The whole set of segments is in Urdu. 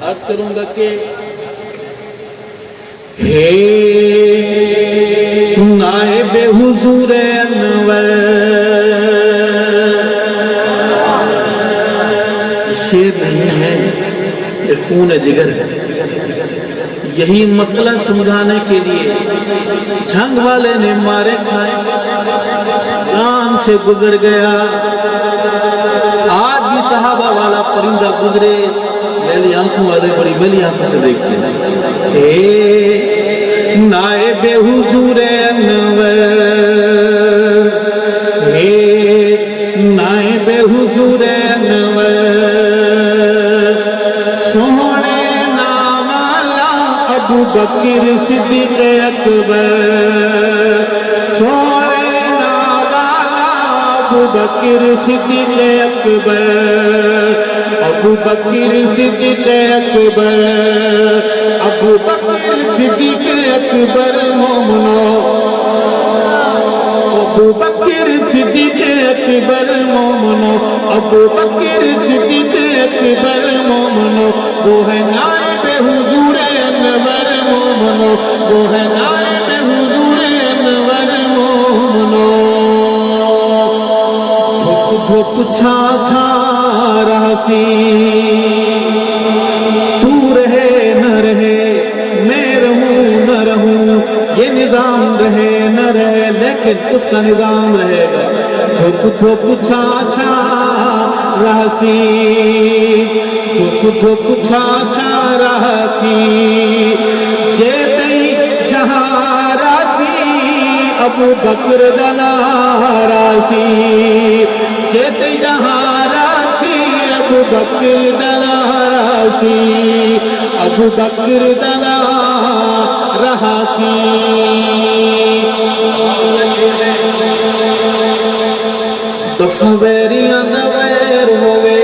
عرض کروں گا کہ ہے نائب حضور انور، شیر نہیں ہے، یہ خون جگر ہے۔ یہی مسئلہ سمجھانے کے لیے جنگ والے نے مارے کھائے، جان سے گزر گیا۔ آج بھی صحابہ والا پرندہ گزرے، میلی آنکھوں والے بڑی میلی آنکھوں سے دیکھتے ہیں۔ اے نائب حضور انور، اے نائب حضور انور، سونے نام والا ابو بکر صدیق اکبر، سونے نام والا ابو بکر صدیق اکبر، ابو بکر صدیق اکبر، ابو بکر صدیق اکبر مومنو، ابو بکر صدیق اکبر مومنو، ابو بکر صدیق اکبر مومنو، وہ ہے نائب حضور انور مومنو، وہ ہے نائب حضور انور مومنو۔ دھوپ دھوپ چھا چھا رہسی، تو رہے نہ رہے میں رہوں نہ رہوں، یہ نظام رہے نہ رہے لیکن اس کا نظام رہے گا۔ دھوپ دھوپ چھا چھا رہسی، دھوپ دھوپ چھا چھا رہسی، جیتے جہاں راسی ابو بکر دنا راسی، جیتے جہاں راسی ابو بکر دنا راسی، ابو بکر دنا رہاسی۔ دفع ویریاں دا ویر ہوئے،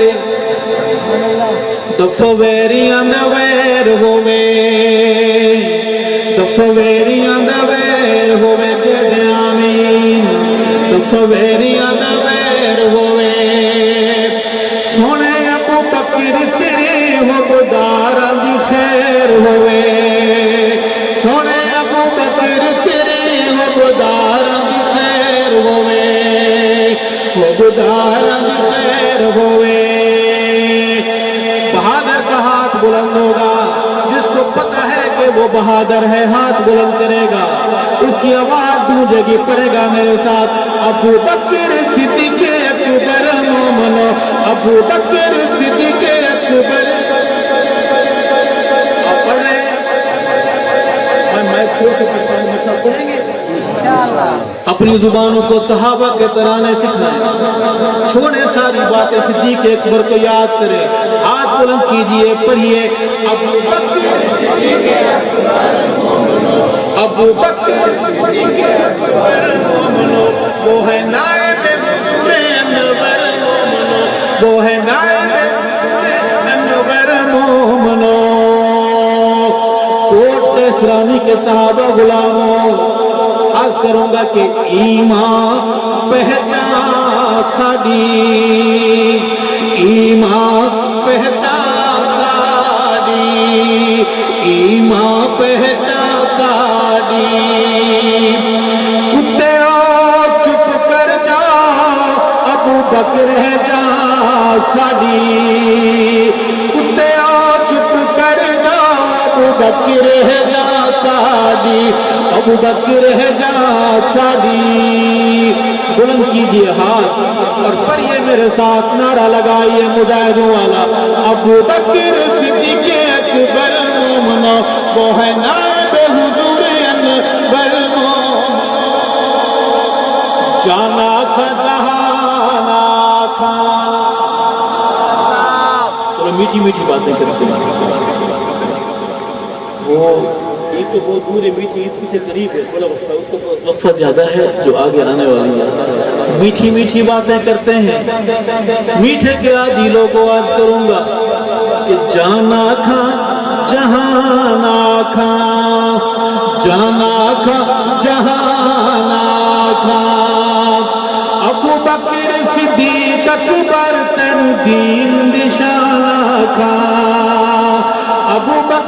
دفع ویریاں دا ویر ہوئے، دفع ویریاں دا ویر ہوئے، کہتے آمین۔ دفع ویریاں دا ویر ہوئے، سونے ابو بکر تیرے حقداراں دی خیر ہوئے، سونے ابو بکر تیرے حقداراں دی خیر ہوئے، حقداراں دی خیر ہوئے۔ بہادر کا ہاتھ بلند ہوگا، جس کو پتہ ہے کہ وہ بہادر ہے ہاتھ بلند کرے گا، اس کی آواز گونجے گی، پڑھے گا میرے ساتھ، ابو بکر صدیق اکبر مومنو، ابو بکر صدیق اکبر۔ آپ پڑھ رہے ہیں؟ میں کھول کے پڑھتا ہوں، مطلب پڑھیں گے اپنی زبانوں کو صحابہ کے ترانے سکھائیں، چھوڑیں ساری باتیں، صدیق اکبر کو یاد کریں، ہاتھ بلند کیجئے، پڑھیے، ابو بکر صدیق اکبر مومنو، ابو بکر صدیق اکبر مومنو، وہ ہے نائب حضور انور مومنو، وہ ہے نائب حضور انور مومنو۔ کوٹ اسلامی کے صحابہ غلاموں، عرض کروں گا کہ ایمان پہچان ساڈی، ایمان پہچان ساڈی، ایمان پہچان ساڈی۔ کتے چپ کر جا ابو بکر ہے جا ساڈی، کتے چپ کر جا ابو بکر ہے جا ساڈی، ابو بکر ہے جا ساڈی۔ بلند کیجئے ہاتھ اور پڑھیے میرے ساتھ، نعرہ لگائیے مجاہدوں والا، ابو بکر صدیق اکبر مومنو، وہ ہے نائب حضور انور مومنو، جانا کھا جہانا کھا۔ چلو میٹھی میٹھی باتیں کرتے ہیں، وہ عید تو بہت دور ہے، میٹھی عید سے قریب ہے، تھوڑا وقفہ زیادہ ہے جو آگے آنے والی ہے۔ میٹھی میٹھی باتیں کرتے ہیں، میٹھے کے عادی لوگوں کو عرض کروں گا کہ جانا کھا جہانا کھا، جانا کھا جہانا کھا، ابو بکر صدیق اکبر تن دین نشانہ کھا،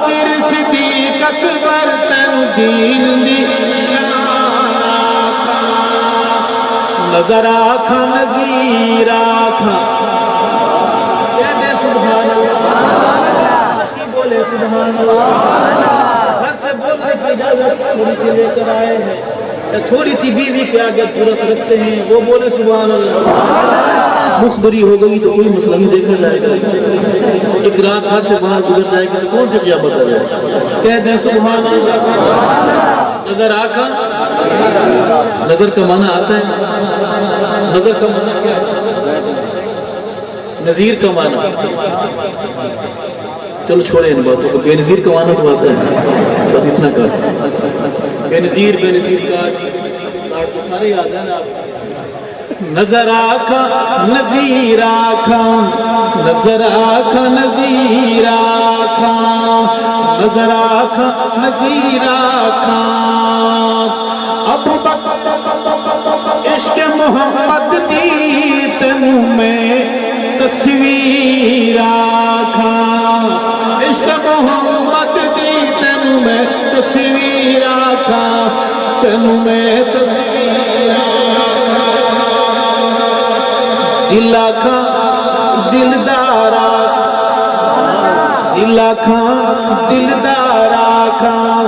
بکر صدیق اکبر تین دین دی شان آکھاں نظر آکھاں نظیر آکھاں کہہ دے سبحان اللہ بولے سبحان اللہ گھر سے بولنے کی اجازت تھوڑی سی لے کر آئے ہیں تھوڑی سی بیوی کے آگے ضرورت رکھتے ہیں وہ بولے سبحان اللہ مخبری ہو گئی تو کوئی مسئلہ نہیں دیکھا جائے گا ایک رات گھر سے باہر گزر جائے گی تو کون سے کیا بتا جائے کہہ دیں سبحان اللہ نظر آکھاں نظر کا معنی آتا ہے نظر کا معنی کیا ہے نظیر کا معنی چلو چھوڑیں ان باتوں کو بے نظیر کا معنی تو آتا ہے بس اتنا کافی بے نظیر کا تو سارے یاد ہیں نا آپ نظر آکھاں نظیر آکھاں نظر آکھاں نظیر آکھاں نظر آکھاں نظیر آکھاں ابو بکر عشق محمد دی تینوں میں تصویر آکھاں عشق محمد دی تینوں میں تصویر آکھاں تینوں میں تصویر دل آکھاں دلدار دل آکھاں دلدار آکھاں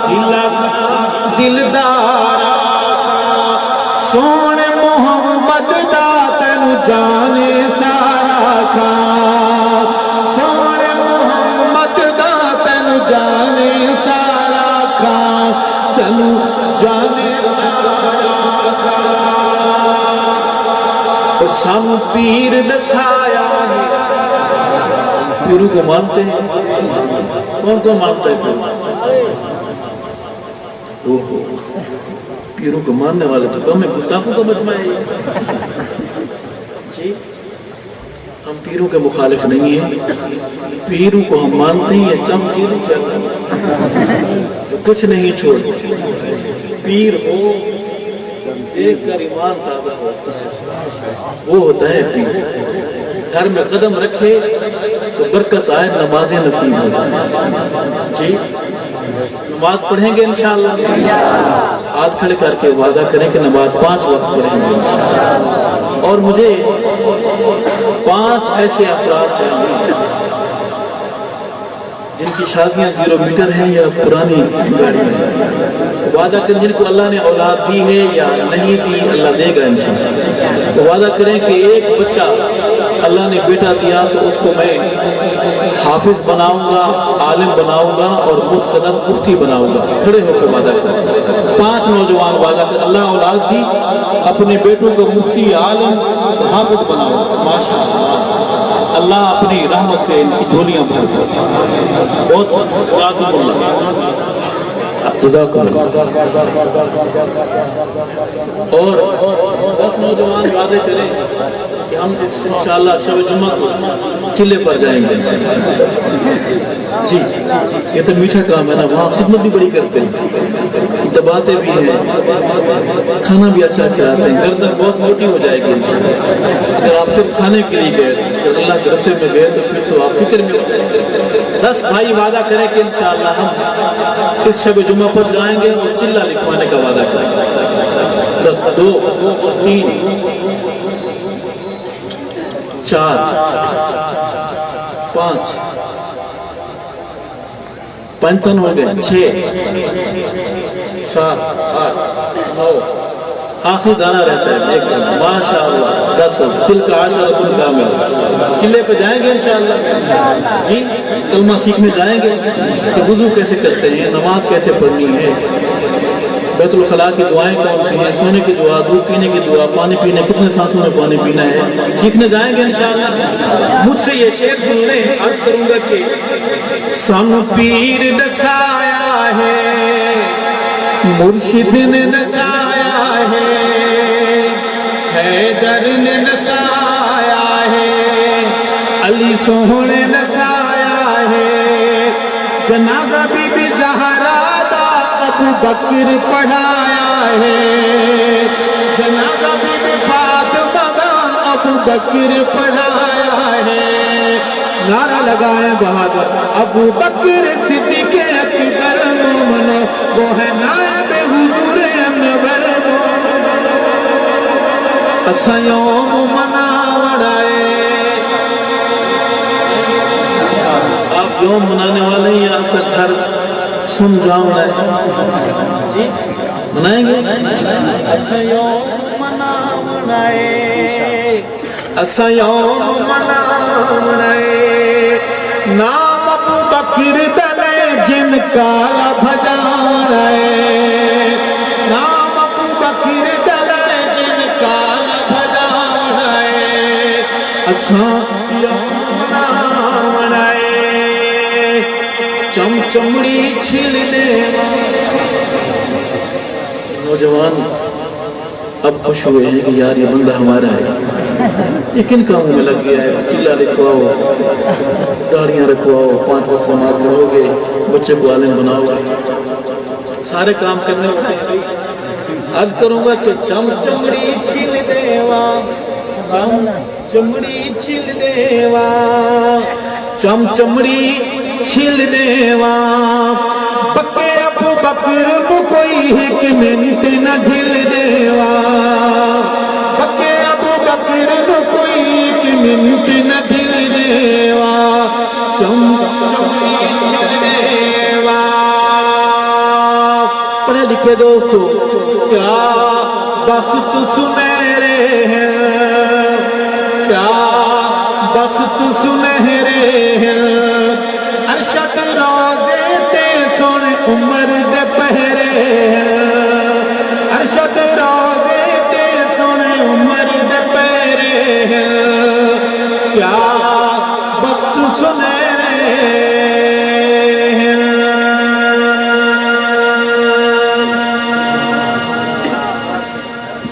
دل آکھاں دلدار آکھاں سونے محمد دا تینوں جانے سارا آکھاں سونے محمد دا تینوں جانے سارا آکھاں تینوں جانے سام پیر دسایا ہے پیرو کو مانتے ہیں کون کو مانتا ہے پیرو کو ماننے والے تو کم ہے گستاخوں کا مجمع ہے جی ہم پیروں کے مخالف نہیں ہیں پیروں کو ہم مانتے ہیں یہ چم چیز چاہتا ہے کچھ نہیں چھوڑتے پیر ہو دیکھ کر ایمان تازہ ہوتا ہے وہ ہوتا ہے پیر گھر میں قدم رکھے تو برکت آئے نمازیں نصیب ہو جی نماز پڑھیں گے انشاءاللہ ہاتھ کھڑے کر کے وعدہ کریں کہ نماز 5 وقت پڑھیں گے انشاءاللہ اور مجھے 5 ایسے افراد چاہیے جن کی شادیاں 0 میٹر ہیں یا پرانی گاڑی میں وعدہ کریں جن کو اللہ نے اولاد دی ہے یا نہیں دی اللہ دے گا انشاءاللہ تو وعدہ کریں کہ ایک بچہ اللہ نے بیٹا دیا تو اس کو میں حافظ بناؤں گا عالم بناؤں گا اور مستند مفتی بناؤں گا کھڑے ہو کے وعدہ کریں 5 نوجوان وعدہ کریں اللہ اولاد دی اپنے بیٹوں کو مفتی عالم حافظ بناؤں گا ماشاءاللہ اللہ اپنی رحمت سے ان کی جھولیاں بھر دے بہت جزاکم اللہ جزاکم اللہ اور 10 نوجوان وعدے کریں کہ ہم انشاءاللہ شب جمعہ کو چلے پر جائیں گے جی یہ تو میٹھا کام ہے نا وہاں خدمت بھی بڑی کرتے ہیں دباتے بھی ہیں کھانا بھی اچھا کھلاتے ہیں گردن بہت موٹی ہو جائے گی انشاءاللہ اگر آپ صرف کھانے کے لیے گئے اگر اللہ کے راستے میں گئے تو پھر تو آپ فکر میں ہوتے ہیں 10 بھائی وعدہ کریں کہ انشاءاللہ ہم اس شب جمعہ پر جائیں گے اور چلہ لکھوانے کا وعدہ کریں گے 2 3 4 5 55 ہو گئے 6 7 8 9 آخری دانا رہتا ہے ایک دانا ماشاءاللہ 10 دل کا عاشر کن کامل چلے پہ جائیں گے انشاءاللہ جی کلمہ سیکھنے جائیں گے کہ وضو کیسے کرتے ہیں نماز کیسے پڑھنی ہے بیت الخلاء کی دعائیں کون سی ہیں سونے کی دعا دودھ پینے کی دعا پانی پینے کتنے سانسوں میں پانی پینا ہے سیکھنے جائیں گے انشاءاللہ مجھ سے یہ شعر سن لیں عرض کروں گا کہ سن پیر دسایا ہے مرشد نے نسایا ہے حیدر نے نسایا ہے علی سونے نسایا ہے جناب بی بی زہرا دا ابو بکر پڑھایا ہے جناب بی بی فاطمہ دا ابو بکر پڑھایا ہے نعرہ لگائیں بہادر ابو بکر وہ ہے نائب حضور انور دو اساں یوم مناوڑ آئے آپ یوم منانے والے ہیں یا اساں گھر سن جاؤں ہے جی منائیں گے اساں یوم مناوڑ آئے اساں یوم مناوڑ آئے نام ابو بکر دلے جن کالا بھجاوڑ آئے نام ابو بکر دلے جن کالا بھجاوڑ آئے اساں یوم مناوڑ آئے چم چمڑی چھلنے نوجوان اب خوش ہوئے ہیں کہ یار یہ بندہ ہمارا ہے یہ کن کاموں میں لگ گیا ہے چلہ رکھواؤ داڑیاں رکھواؤ 5 وقت نماز پڑھو گے بچے کو عالم بناؤ سارے کام کرنے ہوتے ہیں عرض کروں گا کہ چم چمڑی چھل دیوا چم چمڑی چھل دیوا چم چمڑی چھل دیوا پکے ابو بکر کو کوئی ایک منٹ نہ ڈھل دیوا پکے ابو بکر کو کوئی ایک منٹ نہ ڈھل دیوا چم چمڑی چھل دیوا پڑھے لکھے دوستو کیا بخت سنہرے ہیں کیا بخت سنہرے ہیں ارشد روزے تے سن عمر دے پہرے ارشد روزے تے سن عمر دے پہرے کیا